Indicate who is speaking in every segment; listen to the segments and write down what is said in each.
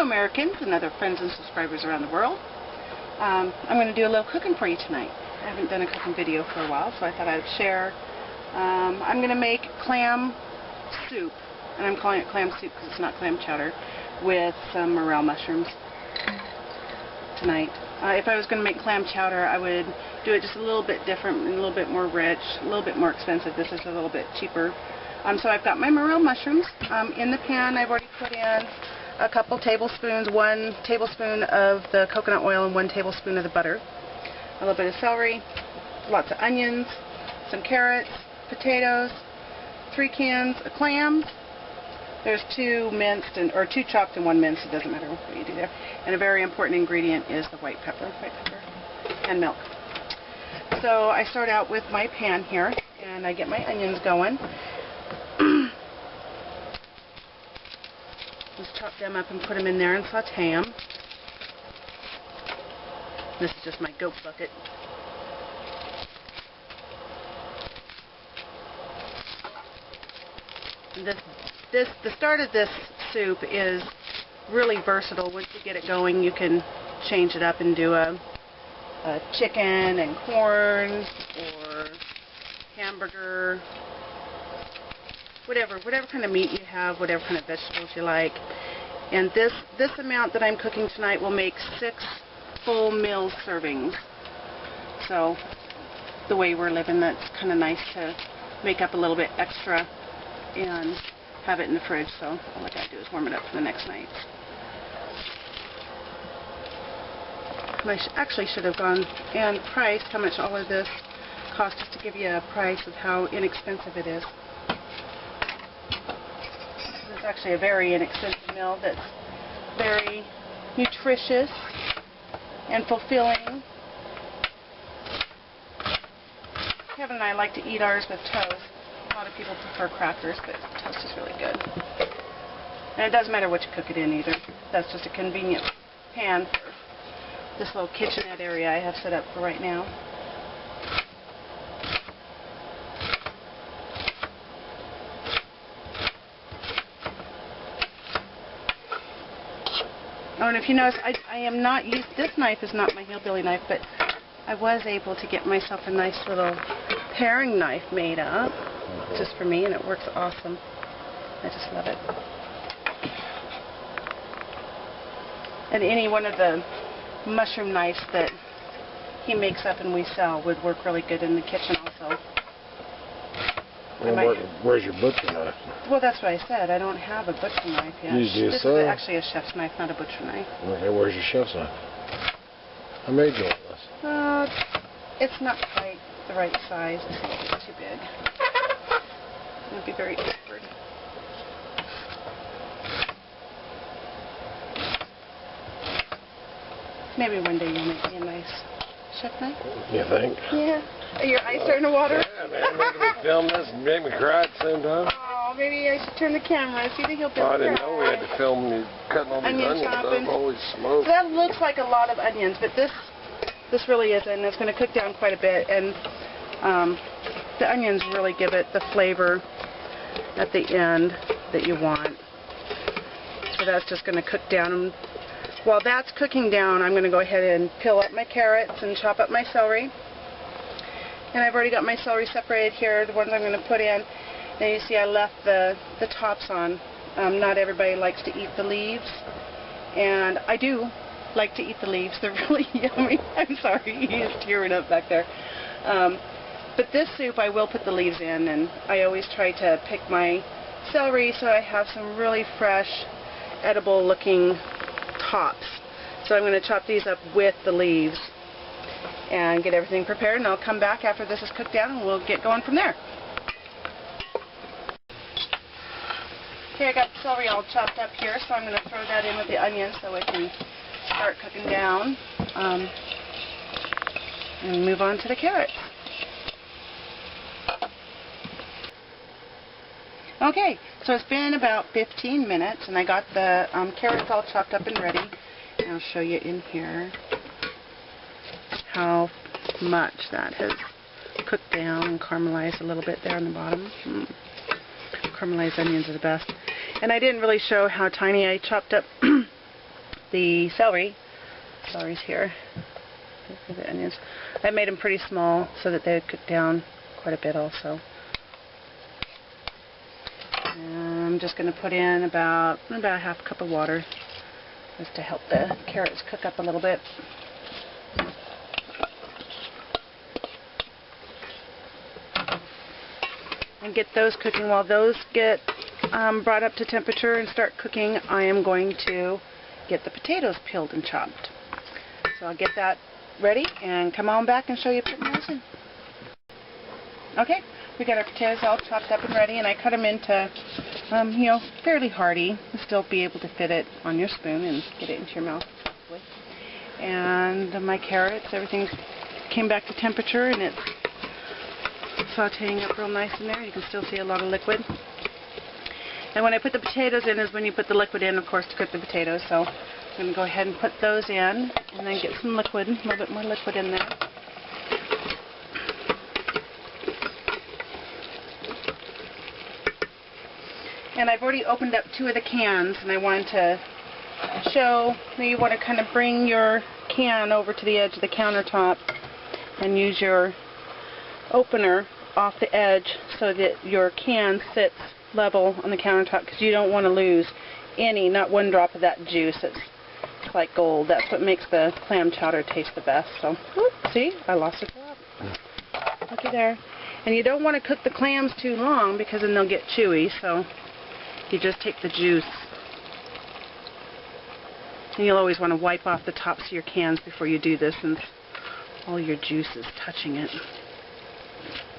Speaker 1: Americans and other friends and subscribers around the world. I'm going to do a little cooking for you tonight. I haven't done a cooking video for a while, so I thought I'd share. I'm going to make clam soup, and I'm calling it clam soup because it's not clam chowder, with some morel mushrooms tonight. If I was going to make clam chowder, I would do it just a little bit different, and a little bit more rich, a little bit more expensive. This is a little bit cheaper. So I've got my morel mushrooms in the pan. I've already put in a couple tablespoons, 1 tablespoon of the coconut oil and 1 tablespoon of the butter. A little bit of celery, lots of onions, some carrots, potatoes, 3 cans of clams. There's 2 minced or 2 chopped and 1 minced. It doesn't matter what you do there. And a very important ingredient is the white pepper and milk. So I start out with my pan here, and I get my onions going. Just chop them up and put them in there and saute them. This is just my goat bucket. The start of this soup is really versatile. Once you get it going, you can change it up and do a chicken and corn or hamburger, whatever kind of meat you have, whatever kind of vegetables you like. And this amount that I'm cooking tonight will make 6 full meal servings. So the way we're living, that's kind of nice to make up a little bit extra and have it in the fridge. So all I gotta do is warm it up for the next night. And I actually should have gone and priced how much all of this cost, just to give you a price of how inexpensive it is. It's actually a very inexpensive meal that's very nutritious and fulfilling. Kevin and I like to eat ours with toast. A lot of people prefer crackers, but toast is really good. And it doesn't matter what you cook it in either. That's just a convenient pan for this little kitchenette area I have set up for right now. Oh, and if you notice, I am not used, this knife is not my hillbilly knife, but I was able to get myself a nice little paring knife made up, just for me, and it works awesome. I just love it. And any one of the mushroom knives that he makes up and we sell would work really good in the kitchen also.
Speaker 2: Well, where's your butcher knife?
Speaker 1: Well, that's what I said. I don't have a butcher knife yet. This is actually a chef's knife, not a butcher knife.
Speaker 2: Okay, where's your chef's knife? I made you one.
Speaker 1: It's not quite the right size. It's too big. It would be very awkward. Maybe one day you'll make me a nice chef knife.
Speaker 2: You think?
Speaker 1: Yeah. Are your eyes starting to water?
Speaker 2: Yeah, man. Making me film this and make me cry at the same time.
Speaker 1: Oh, maybe I should turn the camera. See the hillbilly.
Speaker 2: I didn't know we had to film you cutting all these onions up. Holy smoke.
Speaker 1: So that looks like a lot of onions, but this really isn't. It's going to cook down quite a bit, and the onions really give it the flavor at the end that you want. So that's just going to cook down. And while that's cooking down, I'm going to go ahead and peel up my carrots and chop up my celery. And I've already got my celery separated here, the ones I'm going to put in. And you see I left the tops on. Not everybody likes to eat the leaves. And I do like to eat the leaves. They're really yummy. I'm sorry, he is tearing up back there. But this soup I will put the leaves in, and I always try to pick my celery so I have some really fresh, edible looking tops. So I'm going to chop these up with the leaves and get everything prepared, and I'll come back after this is cooked down and we'll get going from there. Okay, I got the celery all chopped up here, so I'm going to throw that in with the onions so it can start cooking down, and move on to the carrots. Okay, so it's been about 15 minutes, and I got the carrots all chopped up and ready. And I'll show you in here how much that has cooked down and caramelized a little bit there on the bottom. Caramelized onions are the best. And I didn't really show how tiny I chopped up the celery. Celery's here. For the onions. I made them pretty small so that they would cook down quite a bit also. And I'm just going to put in about a half cup of water just to help the carrots cook up a little bit. And get those cooking. While those get brought up to temperature and start cooking, I am going to get the potatoes peeled and chopped. So I'll get that ready and come on back and show you putting those in. Okay, we got our potatoes all chopped up and ready, and I cut them into, you know, fairly hearty. You'll still be able to fit it on your spoon and get it into your mouth. And my carrots, everything came back to temperature, and it's sauteing up real nice in there. You can still see a lot of liquid. And when I put the potatoes in is when you put the liquid in, of course, to cook the potatoes. So I'm going to go ahead and put those in and then get some liquid, a little bit more liquid in there. And I've already opened up 2 of the cans, and I wanted to show that you want to kind of bring your can over to the edge of the countertop and use your opener off the edge so that your can sits level on the countertop, because you don't want to lose any, not one drop of that juice. It's like gold. That's what makes the clam chowder taste the best. So, whoop, see, I lost a drop. Looky there. And you don't want to cook the clams too long because then they'll get chewy, so you just take the juice. And you'll always want to wipe off the tops of your cans before you do this, since all your juice is touching it.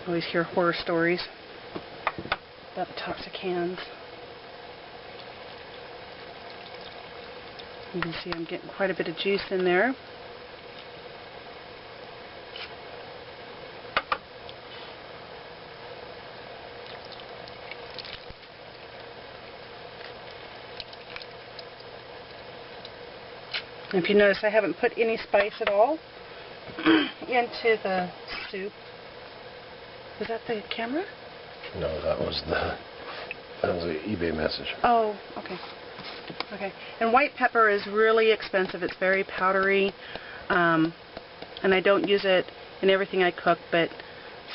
Speaker 1: I always hear horror stories about the tops of cans. You can see I'm getting quite a bit of juice in there. And if you notice, I haven't put any spice at all into the soup. Was that the camera?
Speaker 2: No, that was the eBay message.
Speaker 1: Oh, okay. Okay. And white pepper is really expensive. It's very powdery, and I don't use it in everything I cook, but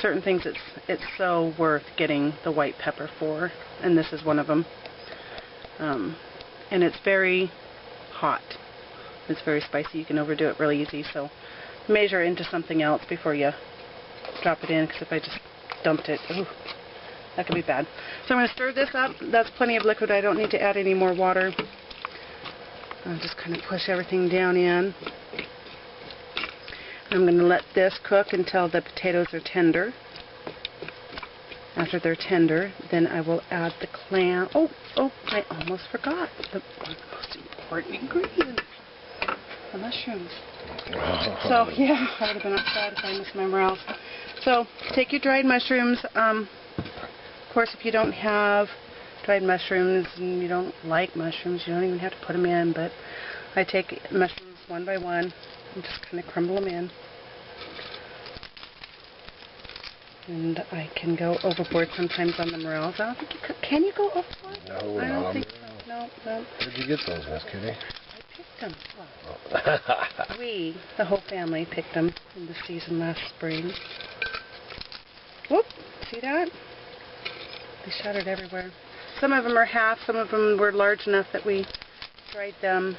Speaker 1: certain things it's so worth getting the white pepper for, and this is one of them. And it's very hot. It's very spicy. You can overdo it really easy, so measure into something else before you drop it in, because if I just dumped it, ooh, that could be bad. So I'm going to stir this up. That's plenty of liquid. I don't need to add any more water. I'll just kind of push everything down in. I'm going to let this cook until the potatoes are tender. After they're tender, then I will add the clam. Oh, I almost forgot the most important ingredient. The mushrooms. So, yeah, I would have been upset if I missed my Morels. So, take your dried mushrooms. Of course, if you don't have dried mushrooms and you don't like mushrooms, you don't even have to put them in, but I take mushrooms one by one and just kind of crumble them in. And I can go overboard sometimes on the Morels. I don't think you could. Can you go overboard?
Speaker 2: No,
Speaker 1: I don't think so. No.
Speaker 2: Where'd you get those, Miss Kitty?
Speaker 1: Picked them. Oh. We, the whole family, picked them in the season last spring. Whoop! See that? They shattered everywhere. Some of them are half. Some of them were large enough that we dried them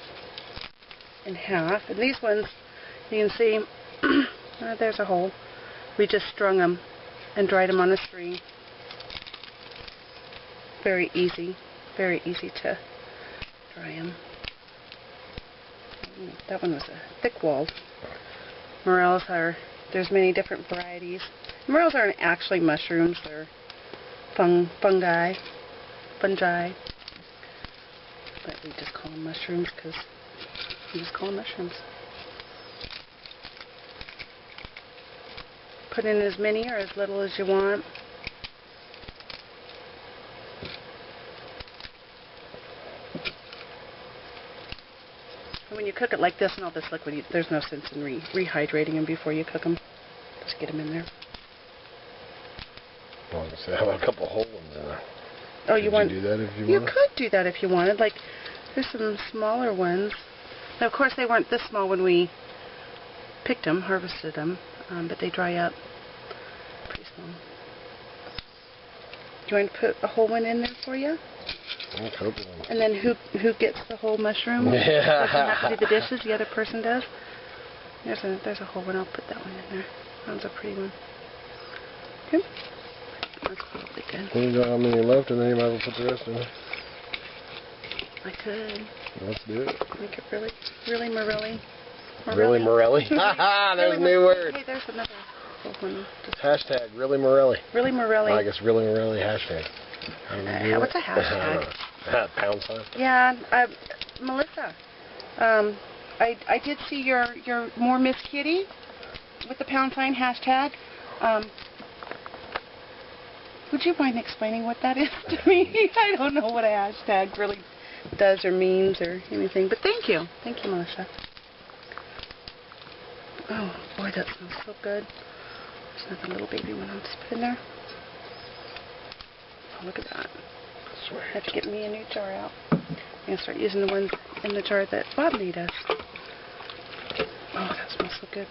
Speaker 1: in half. And these ones, you can see, there's a hole. We just strung them and dried them on a string. Very easy to dry them. That one was a thick-walled. Morels there's many different varieties. Morels aren't actually mushrooms, they're fungi. But we just call them mushrooms because we just call them mushrooms. Put in as many or as little as you want. When you cook it like this and all this liquid, there's no sense in rehydrating them before you cook them. Just get them in there.
Speaker 2: Well, I have a couple whole ones in there.
Speaker 1: Oh, you want?
Speaker 2: Could you do that if you wanted?
Speaker 1: You could do that if you wanted. Like, there's some smaller ones. Now, of course, they weren't this small when we picked them, harvested them, but they dry up pretty small. Do you want to put a whole one in there for you?
Speaker 2: A couple.
Speaker 1: And then who gets the whole mushroom?
Speaker 2: Yeah.
Speaker 1: Doesn't have to do the dishes. The other person does. There's a whole one. I'll put that one in there. That one's a pretty one. Okay. That's probably good.
Speaker 2: You got how many left, and then you might as well put the rest in there.
Speaker 1: I could.
Speaker 2: Let's do it.
Speaker 1: Make it really Morelly.
Speaker 2: Really Morelly? Haha, there's a new word.
Speaker 1: Hey, there's another whole one.
Speaker 2: Hashtag really Morelly.
Speaker 1: Really Morelly.
Speaker 2: I guess really Morelly hashtag.
Speaker 1: What's a hashtag?
Speaker 2: Pound sign.
Speaker 1: Yeah, Melissa. I did see your More Miss Kitty with the pound sign hashtag. Would you mind explaining what that is to me? I don't know what a hashtag really does or means or anything, but thank you. Thank you, Melissa. Oh, boy, that smells so good. There's another little baby one I'll just put in there. Oh, look at that. I have to get me a new jar out. I'm going to start using the ones in the jar that Bob made us. Oh, that smells so good.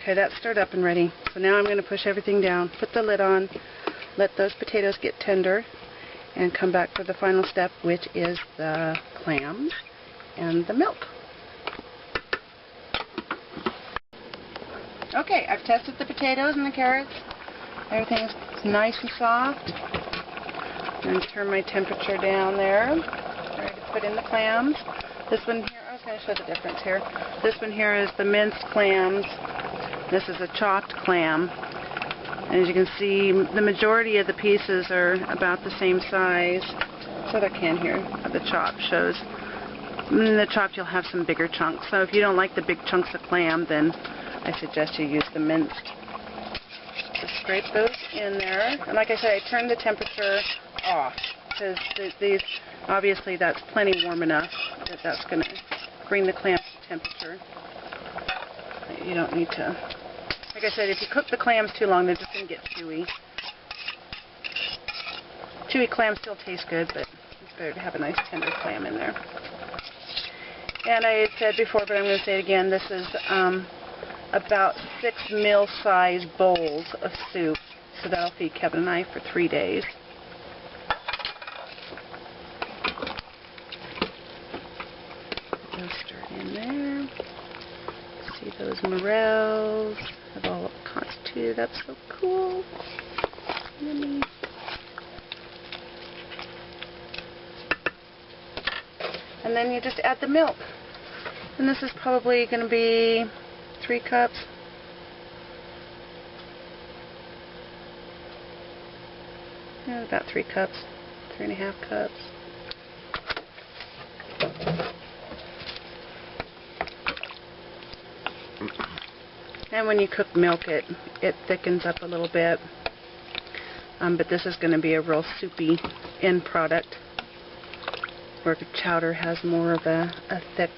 Speaker 1: Okay, that's stirred up and ready. So now I'm going to push everything down, put the lid on, let those potatoes get tender, and come back for the final step, which is the clams and the milk. Okay, I've tested the potatoes and the carrots. Everything's nice and soft. I'm going to turn my temperature down there. Ready to put in the clams. This one here, I was going to show the difference here. This one here is the minced clams. This is a chopped clam. And as you can see, the majority of the pieces are about the same size. This other can here of the chopped shows. In the chopped you'll have some bigger chunks. So if you don't like the big chunks of clam, then I suggest you use the minced. Just scrape those in there. And like I said, I turned the temperature off. Because these, obviously that's plenty warm enough that that's going to bring the clam to temperature. You don't need to... Like I said, if you cook the clams too long, they're just going to get chewy. Chewy clams still taste good, but it's better to have a nice tender clam in there. And I had said before, but I'm going to say it again, this is about 6 meal-sized bowls of soup. So that'll feed Kevin and I for 3 days. Those stirred in there. See those morels have all constituted. That's so cool. Yummy. And then you just add the milk. And this is probably going to be 3 cups. Yeah, about 3 cups. 3.5 cups. And when you cook milk, it thickens up a little bit. But this is going to be a real soupy end product, where chowder has more of a thick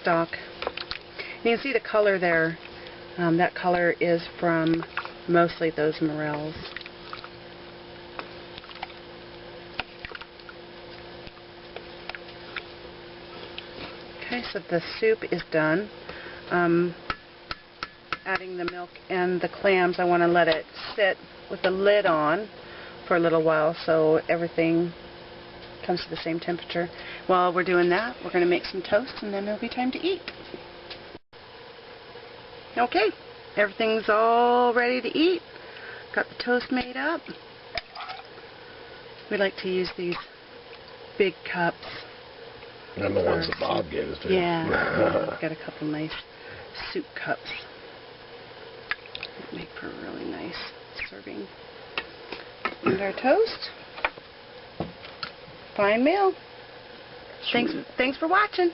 Speaker 1: stock. And you can see the color there. That color is from mostly those morels. Okay, so the soup is done. Adding the milk and the clams, I want to let it sit with the lid on for a little while so everything comes to the same temperature. While we're doing that, we're going to make some toast and then it'll be time to eat. Okay, everything's all ready to eat. Got the toast made up. We like to use these big cups.
Speaker 2: And the ones that Bob gave us too.
Speaker 1: Yeah, got a couple nice soup cups. That make for a really nice serving. And our toast. Fine meal. Thanks for watching.